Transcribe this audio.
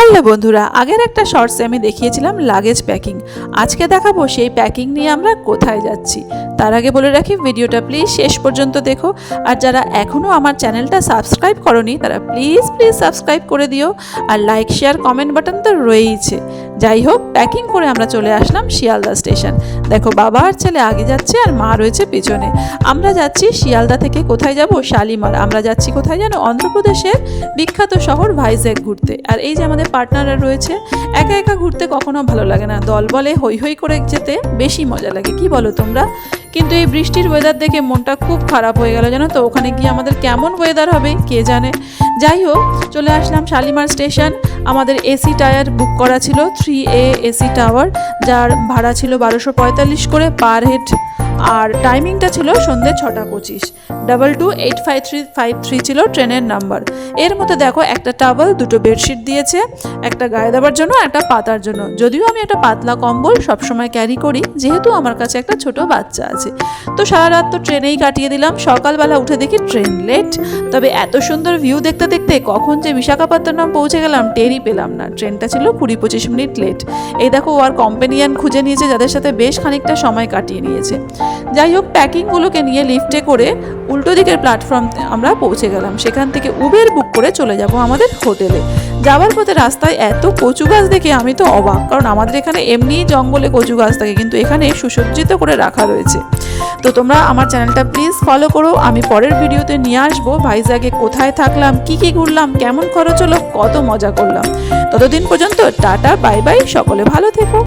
Hello বন্ধুরা, আগের একটা শর্টসে আমি দেখিয়েছিলাম লাগেজ প্যাকিং। আজকে দেখাবো সেই প্যাকিং নিয়ে আমরা কোথায় যাচ্ছি। তার আগে বলে রাখি, ভিডিওটা প্লিজ শেষ পর্যন্ত দেখো। আর যারা এখনও আমার চ্যানেলটা সাবস্ক্রাইব করনি তারা প্লিজ সাবস্ক্রাইব করে দিও। আর লাইক শেয়ার কমেন্ট বাটন তো রয়েইছে। যাই হোক, প্যাকিং করে আমরা চলে আসলাম শিয়ালদা স্টেশন। দেখো, বাবা আর ছেলে আগে যাচ্ছে আর মা রয়েছে পেছনে। আমরা যাচ্ছি শিয়ালদা থেকে কোথায় যাব? শালিমার। আমরা যাচ্ছি কোথায় জানো? অন্ধ্রপ্রদেশের বিখ্যাত শহর ভাইজ্যাগ ঘুরতে। আর এই যে আমাদের পার্টনাররা রয়েছে, একা একা ঘুরতে কখনো ভালো লাগে না, দল বলে হই হই করে যেতে বেশি মজা লাগে। কি বলো তোমরা? কিন্তু এই বৃষ্টির ওয়েদার দেখে মনটা খুব খারাপ হয়ে গেল জানো তো। ওখানে গিয়ে আমাদের কেমন ওয়েদার হবে কে জানে। যাই হোক, চলে আসলাম শালিমার স্টেশন। আমাদের এসি টায়ার বুক করা ছিল 3A এসি টাওয়ার, যার ভাড়া ছিল 1245 করে পার হেড। আর টাইমিংটা ছিল সন্ধ্যে 6:25। 228553 ছিল ট্রেনের নাম্বার। এর মধ্যে দেখো, একটা টাওয়াল, দুটো বেডশিট দিয়েছে, একটা গায়ে দেওয়ার জন্য, একটা পাতার জন্য। যদিও আমি একটা পাতলা কম্বল সবসময় ক্যারি করি, যেহেতু আমার কাছে একটা ছোট বাচ্চা আছে। তো সারা রাত তো ট্রেনেই কাটিয়ে দিলাম। সকালবেলা উঠে দেখি ট্রেন লেট। তবে এত সুন্দর ভিউ দেখতে দেখতে কখন যে বিশাখাপত্তনম পৌঁছে গেলাম টেরই পেলাম না। ট্রেনটা ছিল 20-25 মিনিট লেট। এই দেখো, ও আর কম্পেনিয়ান খুঁজে নিয়েছে, যাদের সাথে বেশ খানিকটা সময় কাটিয়ে নিয়েছে। যাই হোক, প্যাকিংগুলোকে নিয়ে লিফটে করে উল্টো দিকের প্ল্যাটফর্ম আমরা পৌঁছে গেলাম। সেখান থেকে উবের বুক করে চলে যাব আমাদের হোটেলে। যাওয়ার পথে রাস্তায় এত কচু গাছ দেখে আমি তো অবাক, কারণ আমাদের এখানে এমনিই জঙ্গলে কচু গাছ থাকে, কিন্তু এখানে সুসজ্জিত করে রাখা রয়েছে। তো তোমরা আমার চ্যানেলটা প্লিজ ফলো করো। আমি পরের ভিডিওতে নিয়ে আসবো ভাইজ্যাগে কোথায় থাকলাম, কি ঘুরলাম, কেমন খরচ হলো, কত মজা করলাম। ততদিন পর্যন্ত টাটা, বাই বাই, সকলে ভালো থেকো।